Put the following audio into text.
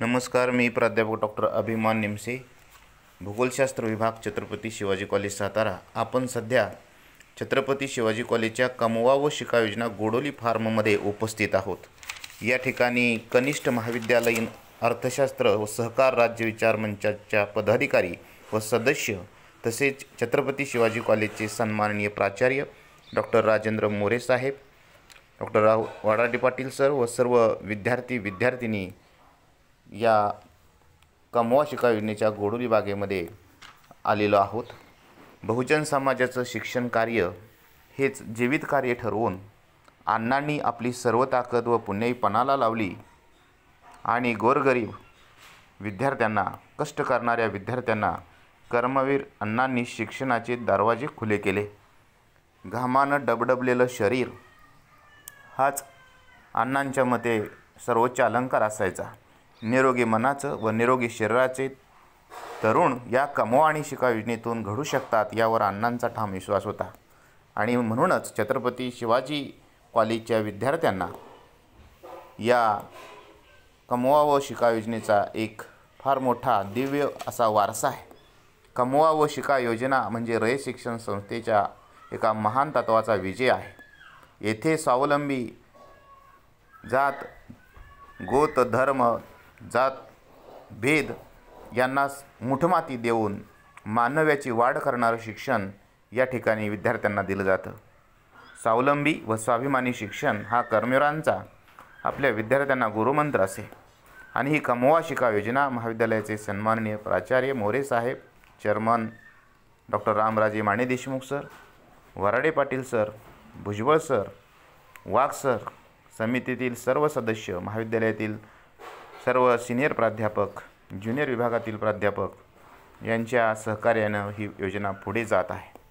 नमस्कार, मी प्राध्यापक डॉक्टर अभिमान निमसे, भूगोलशास्त्र विभाग, छत्रपती शिवाजी कॉलेज सातारा। आपण सध्या छत्रपती शिवाजी कॉलेजच्या कमवा व शिका योजना गोडोली फार्ममध्ये उपस्थित आहोत। या ठिकाणी कनिष्ठ महाविद्यालयीन अर्थशास्त्र व सहकार राज्य विचार मंचाच्या पदाधिकारी व सदस्य तसेच छत्रपती शिवाजी कॉलेजचे सन्माननीय प्राचार्य डॉक्टर राजेंद्र मोरे साहेब, डॉक्टर वाडाडी पाटील सर व सर्व विद्यार्थी-विद्यार्थिनी या कमवा शिका योजनेच्या गोडोली बागेमध्ये आलेलो आहोत। बहुजन समाजाचं शिक्षण कार्य हेच जीवित कार्य ठरवून अण्णांनी आपली सर्व ताकद व पुण्याई पणाला लावली आणि गोरगरीब विद्यार्थ्यांना, कष्ट करणाऱ्या विद्यार्थ्यांना कर्मवीर अण्णांनी शिक्षणाचे दरवाजे खुले केले। घामानं डबडबलेलं शरीर हाच अण्णांच्या मते सर्वोच्च अलंकार असायचा। निरोगी मनाचं व निरोगी शरीराचे तरुण या कमवा आणि शिका योजनेतून घडू शकतात यावर अण्णांचा ठाम विश्वास होता आणि म्हणूनच छत्रपती शिवाजी कॉलेजच्या विद्यार्थ्यांना या कमवा व शिका योजनेचा एक फार मोठा दिव्य असा वारसा आहे। कमवा व शिका योजना म्हणजे रयत शिक्षण संस्थेच्या एका महान तत्वाचा विजय आहे। येथे स्वावलंबी जात, गोत, धर्म, जात भेद यांना मुठमाती देऊन मानव्याची वाढ करणारं शिक्षण या ठिकाणी विद्यार्थ्यांना दिलं जातं। स्वावलंबी व स्वाभिमानी शिक्षण हा कर्मवीरांचा आपल्या विद्यार्थ्यांना गुरुमंत्र असे आणि ही कमवा शिका योजना महाविद्यालयाचे सन्माननीय प्राचार्य मोरे साहेब, chairman doctor Ramraje Mane Deshmukh sir, Varade Patil sir, Bhujbal sir, Wagh sir, समितीतील सर्व सदस्य, महाविद्यालयातील सर्व सिनियर प्राध्यापक, ज्युनियर विभागातील प्राध्यापक यांच्या सहकार्यानं ही योजना पुढे जात आहे।